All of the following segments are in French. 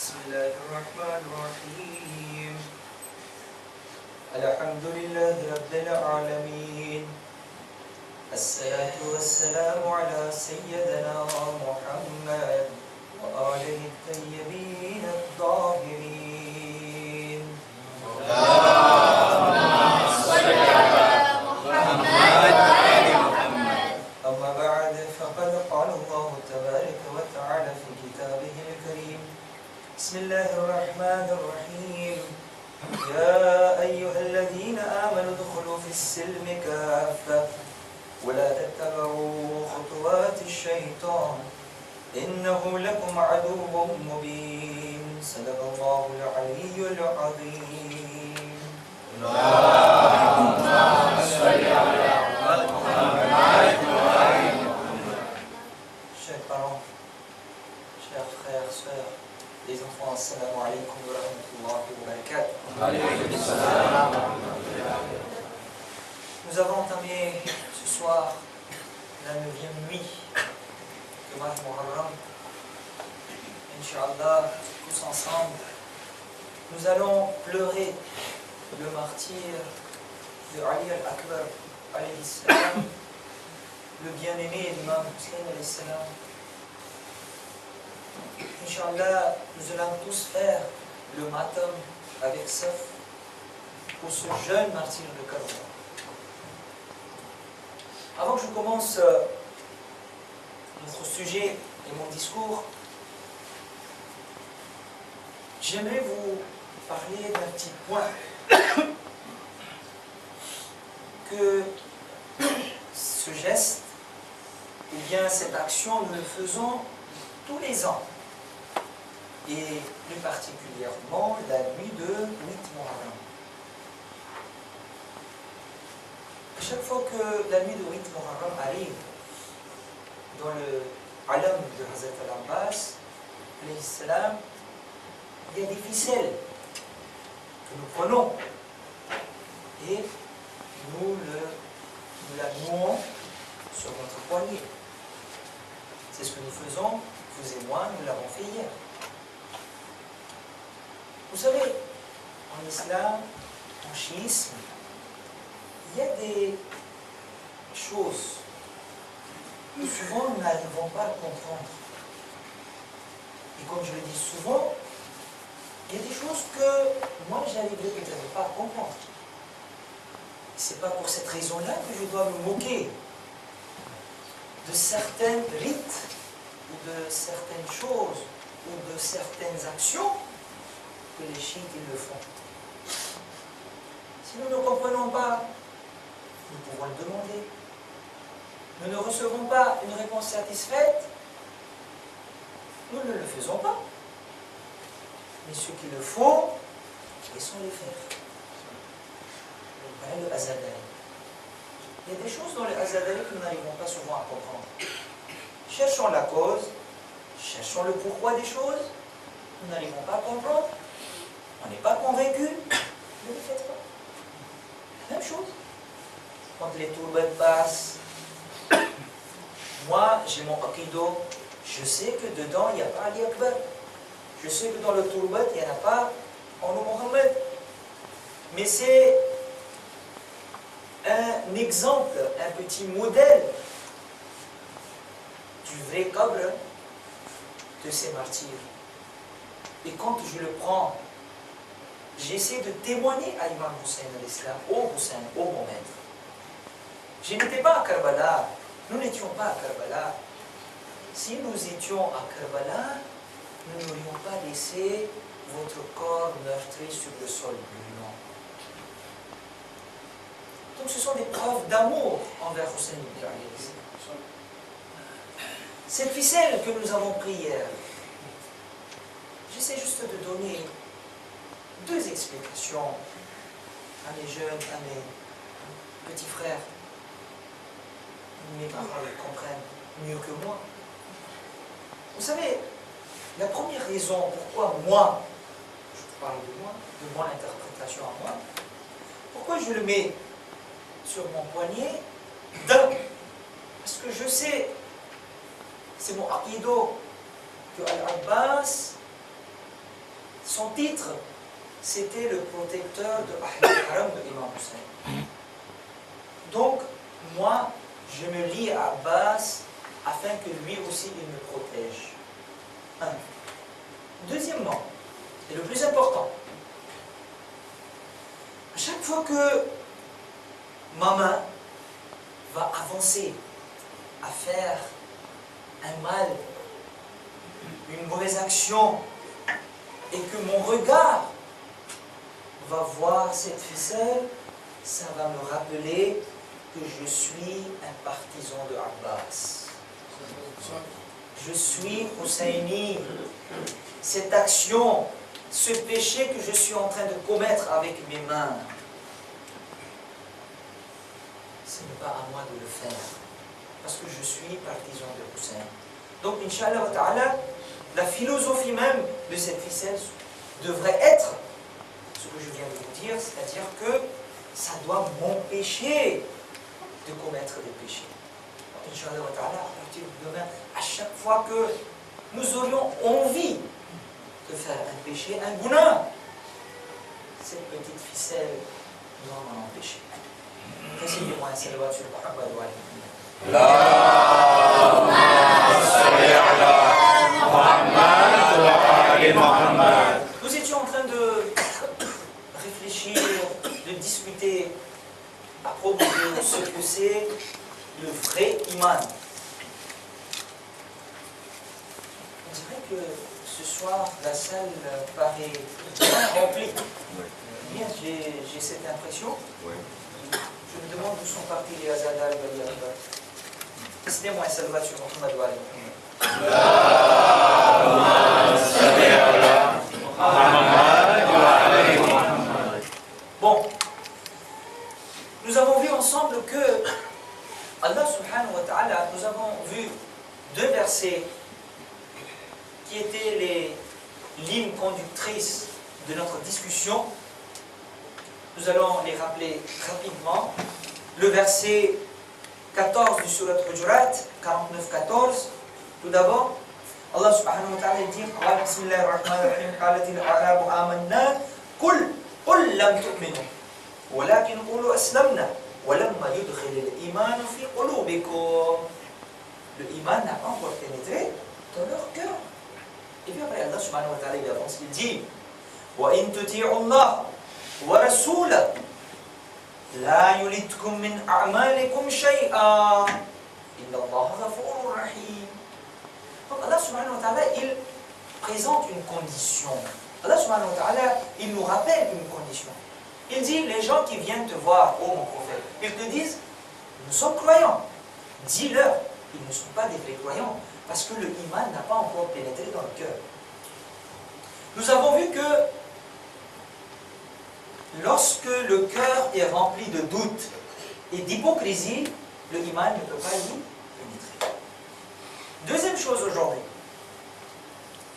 بسم الله الرحمن الرحيم الحمد لله رب العالمين الصلاة والسلام على سيدنا محمد وآله الطيبين الطاهرين أما بعد فقد قال الله تبارك وتعالى في كتابه الكريم بسم الله الرحمن الرحيم يا أيها الذين آمنوا ادخلوا في السلم كافة ولا تتبعوا خطوات الشيطان إنه لكم عدو مبين صدق الله العلي العظيم اللهم صل على محمد وآل محمد. Chers parents, chers frères, sœurs, les enfants, assalamu alaikum wa rahmatullahi wa barakatuh. Nous avons entamé ce soir la 9e nuit de Mah Muharram. Inch'Allah, tous ensemble, nous allons pleurer le martyre de Ali al-Akbar, alayhi salam, le bien-aimé d'Imam Hussein, alayhi salam. Inch'Allah, nous allons tous faire le matam avec Saf pour ce jeune martyr de Karbala. Avant que je commence notre sujet et mon discours, j'aimerais vous parler d'un petit point que ce geste ou bien cette action, nous le faisons tous les ans et plus particulièrement la nuit de 8 Muharram. À chaque fois que la nuit de 8 Muharram arrive dans le alam de Hazrat al-Abbas, alayhi salam, il y a des ficelles que nous prenons et nous la nouons sur notre poignet. C'est ce que nous faisons, vous et moi, nous l'avons fait hier. Vous savez, en islam, en chiisme, il y a des choses que souvent nous n'arrivons pas à comprendre. Et comme je le dis souvent, il y a des choses que moi j'arriverai peut-être pas à comprendre. C'est pas pour cette raison-là que je dois me moquer de certains rites, ou de certaines choses, ou de certaines actions que les chiites ils le font. Si nous ne comprenons pas, nous pouvons le demander. Nous ne recevons pas une réponse satisfaite, nous ne le faisons pas. Mais ceux qui le font, laissons les faire. Le Azadari. Il y a des choses dans le Azadari que nous n'arrivons pas souvent à comprendre. Cherchons la cause, cherchons le pourquoi des choses, nous n'arrivons pas à comprendre, on n'est pas convaincu, ne le faites pas. Même chose. Quand les tourbettes passent, moi j'ai mon aqido, je sais que dedans il n'y a pas Ali Akbar. Je sais que dans le tourbet il n'y en a pas en Mohammed. Mais c'est un exemple, un petit modèle du vrai qabr de ces martyrs. Et quand je le prends, j'essaie de témoigner à Imam Hussein al-Islam, ô Hussein, ô mon maître. Je n'étais pas à Karbala, nous n'étions pas à Karbala. Si nous étions à Karbala, nous n'aurions pas laissé votre corps meurtri sur le sol brûlant. Donc ce sont des preuves d'amour envers Hussein ibn Ali. Cette ficelle que nous avons pris hier, j'essaie juste de donner deux explications à mes jeunes, à mes petits frères. Mes parents le comprennent mieux que moi. Vous savez, la première raison pourquoi moi, je parle de mon interprétation à moi, pourquoi je le mets sur mon poignet, parce que je sais, c'est mon aqido, que Al-Abbas son titre, c'était le protecteur de Ahl al-Haram de Imam Hussein. Donc, moi, je me lie à Abbas afin que lui aussi il me protège. Un. Deuxièmement, et le plus important, à chaque fois que ma main va avancer à faire un mal, une mauvaise action, et que mon regard va voir cette ficelle, ça va me rappeler que je suis un partisan de Abbas. Je suis Husseini. Cette action, ce péché que je suis en train de commettre avec mes mains, ce n'est pas à moi de le faire, parce que je suis partisan de Hussein. Donc, Inch'Allah ta'ala, la philosophie même de cette ficelle devrait être ce que je viens de vous dire, c'est-à-dire que ça doit m'empêcher de commettre des péchés. Inch'Allah ta'ala, à partir de demain, à chaque fois que nous aurions envie de faire un péché, un gounah, cette petite ficelle doit m'en empêcher. Récitez-moi un salawat sur Muhammad wa alayhi. Nous étions en train de réfléchir, de discuter à propos de ce que c'est le vrai iman. On dirait que ce soir, la salle paraît bien remplie. Bien, j'ai cette impression. Je me demande où sont partis les Azadal et les Akbar. Décidez-moi un salvat sur Muhammad wa alayhi. Bon, nous avons vu ensemble que Allah subhanahu wa ta'ala, nous avons vu deux versets qui étaient les lignes conductrices de notre discussion. Nous allons les rappeler rapidement. Le verset 14 du surat Hujurat, 49-14. Tout d'abord, Allah subhanahu wa ta'ala dit Bismillah ar-Rahman ar-Rahim, qalatil a'rabu amanna, qul lam tu'minu, walakin qulu aslamna, walamma yudkhil al-iman fi qulubikum. Le iman n'a pas encore pénétré dans leur cœur. Et puis après, Allah subhanahu wa ta'ala avance, il dit wa in tuti'u Allah wa rasulahu la yulitkum min a'malikum shay'a inna Allah ghafurur rahim. Donc Allah subhanahu wa ta'ala, il présente une condition. Allah subhanahu wa ta'ala, il nous rappelle une condition. Il dit, les gens qui viennent te voir, ô mon prophète, ils te disent, nous sommes croyants. Dis-leur, ils ne sont pas des vrais croyants, parce que le iman n'a pas encore pénétré dans le cœur. Nous avons vu que lorsque le cœur est rempli de doute et d'hypocrisie, le iman ne peut pas y pénétrer. Deuxième chose aujourd'hui,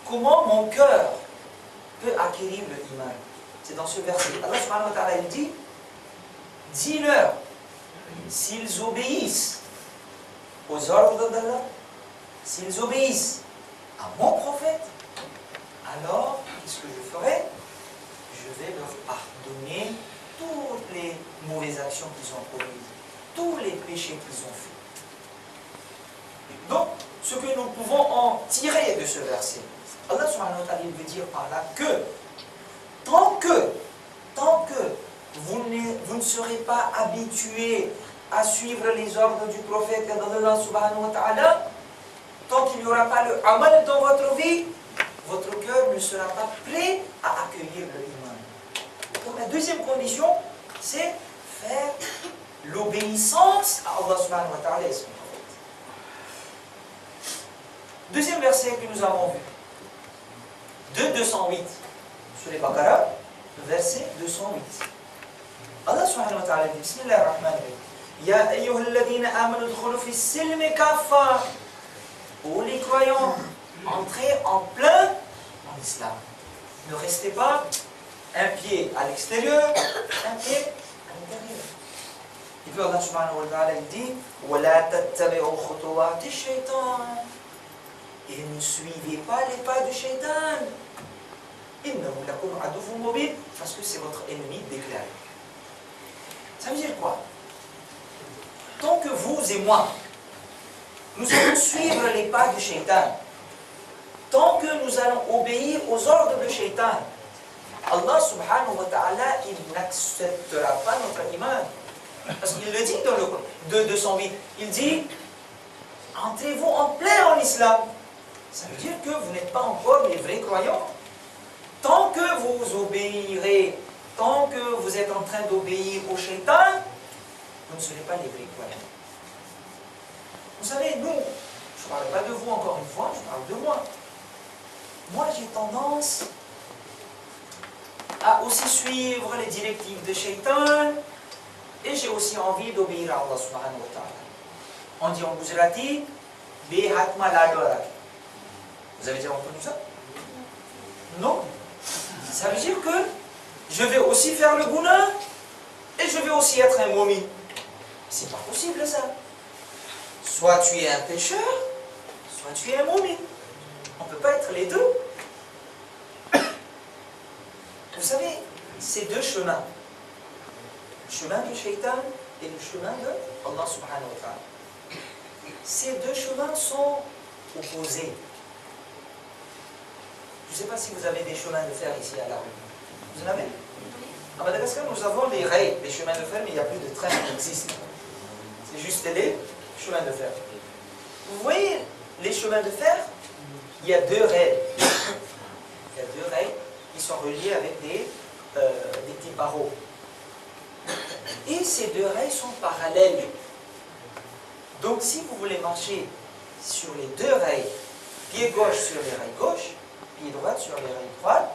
comment mon cœur peut acquérir le iman? C'est dans ce verset. Allah subhanahu wa ta'ala il dit, dis-leur, s'ils obéissent aux ordres d'Allah, s'ils obéissent à mon prophète, alors qu'est-ce que je ferai? Je vais leur pardonner toutes les mauvaises actions qu'ils ont commises, tous les péchés qu'ils ont faits. Donc, ce que nous pouvons en tirer de ce verset, Allah subhanahu wa ta'ala veut dire par là que tant que vous ne serez pas habitués à suivre les ordres du prophète Allah subhanahu wa ta'ala, tant qu'il n'y aura pas le amal dans votre vie, votre cœur ne sera pas prêt à accueillir le iman. Donc la deuxième condition, c'est faire l'obéissance à Allah subhanahu wa ta'ala et son prophète. Deuxième verset que nous avons vu, de 208, sur les Baqarah, verset 208. Allah subhanahu wa ta'ala dit, Bismillah ar-Rahman ar-Rahim, Ya ayyuhalladhina amanu dkhulu fi silmi kaffa. Ô les croyants, entrez en plein en islam. Ne restez pas un pied à l'extérieur, un pied à l'intérieur. Et puis Allah subhanahu wa ta'ala dit وَلَا تَتَّبِعُوا خُطُوَاتِ الشَّيْطَانِ. Et ne suivez pas les pas du shaitan. Innahu lakum aduwwun mubin, parce que c'est votre ennemi déclaré. Ça veut dire quoi? Tant que vous et moi, nous allons suivre les pas du shaitan, tant que nous allons obéir aux ordres du shaitan, Allah subhanahu wa ta'ala, il n'acceptera pas notre iman. Parce qu'il le dit dans le 208, il dit, entrez-vous en plein en islam. Ça veut dire que vous n'êtes pas encore les vrais croyants. Tant que vous obéirez, tant que vous êtes en train d'obéir au shaitan, vous ne serez pas les vrais croyants. Vous savez, nous, je ne parle pas de vous encore une fois, je parle de moi. Moi, j'ai tendance à aussi suivre les directives de shaitan et j'ai aussi envie d'obéir à Allah subhanahu wa ta'ala. On dit en Gujarati, Behatma Ladoraki. Vous avez déjà entendu ça? Non. Ça veut dire que je vais aussi faire le guna et je vais aussi être un momi. C'est pas possible ça. Soit tu es un pécheur, soit tu es un momi. On ne peut pas être les deux. Vous savez, ces deux chemins, le chemin du shaitan et le chemin de Allah subhanahu wa ta'ala, ces deux chemins sont opposés. Je ne sais pas si vous avez des chemins de fer ici à La Réunion. Vous en avez? À Madagascar, nous avons les rails, les chemins de fer, mais il n'y a plus de trains qui existent. C'est juste les chemins de fer. Vous voyez, les chemins de fer, il y a deux rails. Il y a deux rails qui sont reliés avec des petits barreaux. Et ces deux rails sont parallèles. Donc si vous voulez marcher sur les deux rails, pied gauche sur les rails gauche, pied droit sur les rails droits,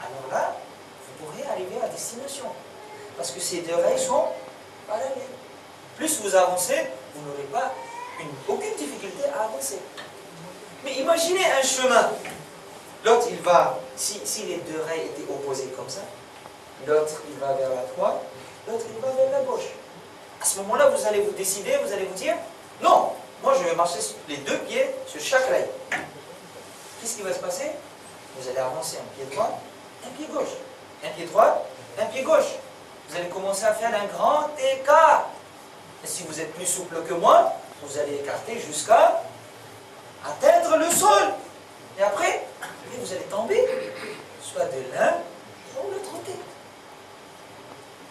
alors là, vous pourrez arriver à destination. Parce que ces deux rails sont parallèles. Plus vous avancez, vous n'aurez pas aucune difficulté à avancer. Mais imaginez un chemin. L'autre, il va, si les deux rails étaient opposés comme ça, l'autre, il va vers la droite, l'autre, il va vers la gauche. À ce moment-là, vous allez vous décider, vous allez vous dire, non, moi je vais marcher les deux pieds sur chaque rail. Qu'est-ce qui va se passer? Vous allez avancer un pied droit, un pied gauche. Un pied droit, un pied gauche. Vous allez commencer à faire un grand écart. Et si vous êtes plus souple que moi, vous allez écarter jusqu'à atteindre le sol. Et après, vous allez tomber, soit de l'un, soit de l'autre côté.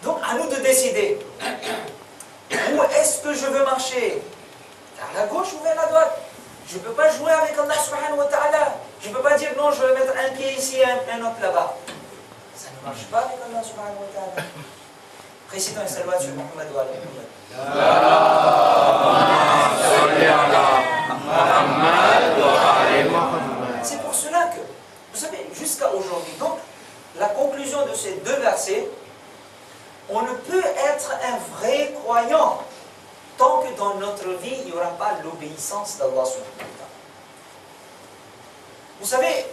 Donc, à nous de décider. Où est-ce que je veux marcher? Vers la gauche ou vers la droite? Je ne peux pas jouer avec Allah subhanahu wa ta'ala. Je ne peux pas dire non, je vais mettre un pied ici et un autre là-bas. Ça ne marche pas avec Allah subhanahu wa ta'ala. Précitons un salut sur Muhammad wa Muhammad. C'est pour cela que, vous savez, jusqu'à aujourd'hui, donc, la conclusion de ces deux versets, on ne peut être un vrai croyant tant que dans notre vie, il n'y aura pas l'obéissance d'Allah subhanahu wa ta'ala. Vous savez,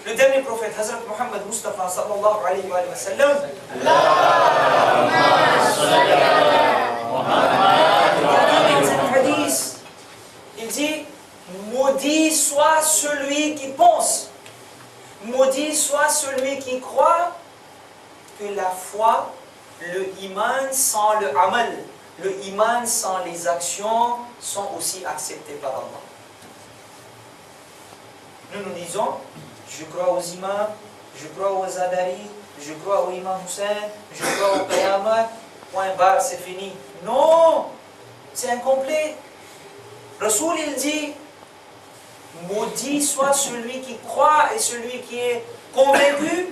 le dernier prophète, Hazrat Muhammad Mustafa sallallahu alayhi wa sallam, il dit, maudit soit celui qui pense, maudit soit celui qui croit que la foi, le iman sans le amal, le iman sans les actions sont aussi acceptés par Allah. Nous disons, je crois aux imams, je crois aux Adari, je crois au imam Hussein, je crois au Qayamat, point barre, c'est fini. Non, c'est incomplet. Rasoul il dit, maudit soit celui qui croit et celui qui est convaincu.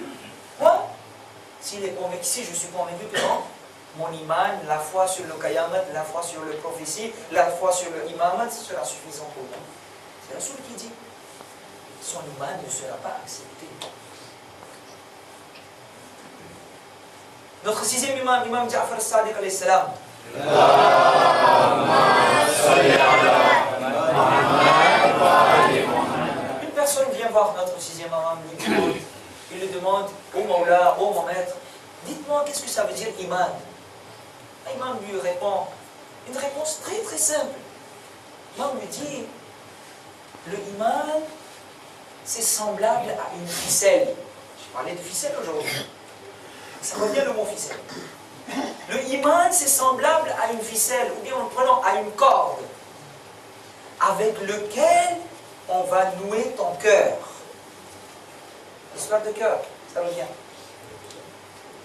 Quoi? S'il est convaincu, si je suis convaincu que non, mon iman, la foi sur le Qayamat, la foi sur le prophétie, la foi sur le imamat, ce sera suffisant pour moi. C'est Rasoul qui dit. Son iman ne sera pas accepté. Notre sixième imam, Imam Ja'far as-Sadiq alayhi salam. Une personne vient voir notre sixième imam, il lui demande, ô Mawla, ô mon maître, dites-moi qu'est-ce que ça veut dire iman? L'imam lui répond, une réponse très très simple. L'imam lui dit, le iman, c'est semblable à une ficelle. parler de ficelle aujourd'hui. Ça revient le mot ficelle. Le iman, c'est semblable à une ficelle, ou bien en prenant à une corde, avec lequel on va nouer ton cœur. L'histoire de cœur, ça revient.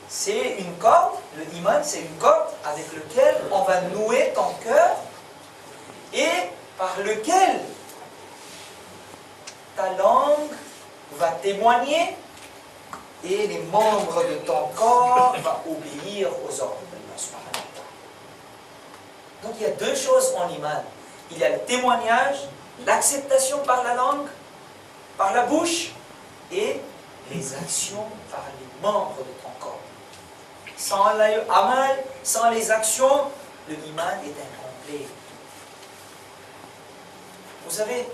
C'est une corde, le iman, c'est une corde avec laquelle on va nouer ton cœur et par lequel ta langue va témoigner et les membres de ton corps vont obéir aux ordres d'Allah subhanahu wa ta'ala. Donc il y a deux choses en iman. Il y a le témoignage, l'acceptation par la langue, par la bouche, et les actions par les membres de ton corps. Sans l'amal, sans les actions, le iman est incomplet. Vous savez,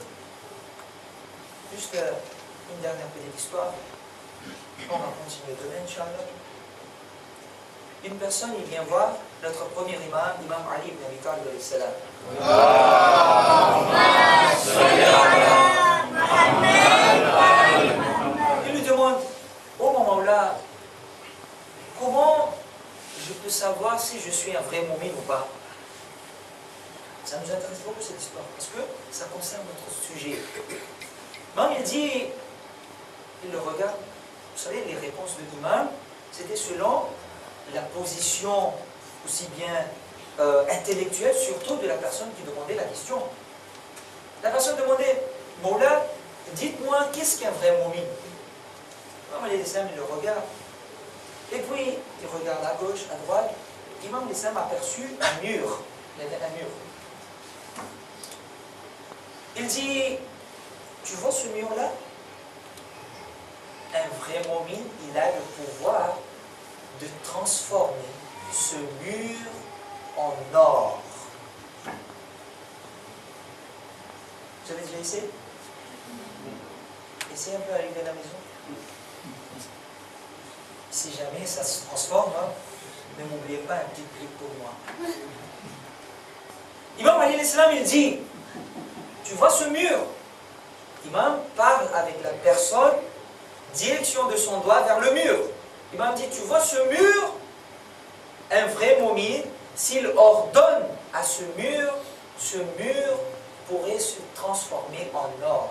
juste une dernière petite histoire. On va continuer demain, Inch'Allah. Une personne, il vient voir notre premier imam, Imam Ali ibn Abi Talib alayhi salam. Il lui demande, oh mon Mawla, comment je peux savoir si je suis un vrai mu'min ou pas? Ça nous intéresse beaucoup cette histoire, parce que ça concerne notre sujet. L'imam, il dit, il le regarde, vous savez, les réponses de l'imam, c'était selon la position aussi bien intellectuelle, surtout de la personne qui demandait la question. La personne demandait, Mawla, dites-moi, qu'est-ce qu'un vrai mu'min? L'imam l'islam, il le regarde. Et puis, il regarde à gauche, à droite. L'imam l'islam a aperçu un mur. Il y avait un mur. Il dit, tu vois ce mur-là? Un vrai mu'min, il a le pouvoir de transformer ce mur en or. Vous avez déjà essayé? Essayez un peu d'arriver à la maison. Si jamais ça se transforme, hein, ne m'oubliez pas un petit clic pour moi. Imam Ali l'Islam, il dit, tu vois ce mur? Imam parle avec la personne, direction de son doigt vers le mur. Imam dit, tu vois ce mur? Un vrai mu'min, s'il ordonne à ce mur pourrait se transformer en or.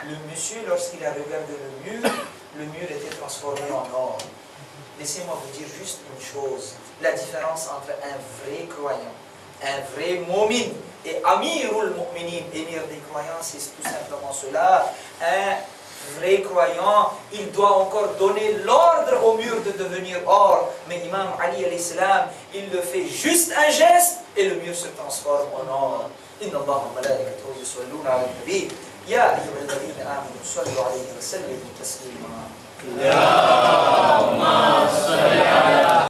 Le monsieur, lorsqu'il a regardé le mur était transformé en or. Laissez-moi vous dire juste une chose. La différence entre un vrai croyant, un vrai mu'min et Amirul Mu'minin, émir des croyants, c'est tout simplement cela. Un vrai croyant, il doit encore donner l'ordre au mur de devenir or. Mais Imam Ali alayhi salam, il le fait juste un geste et le mur se transforme en or. Inna Allah wa malaikatahu yusalluna ala al-nabi. Ya ayyuhalladhina amanu sallu alayhi wa sallimu taslima.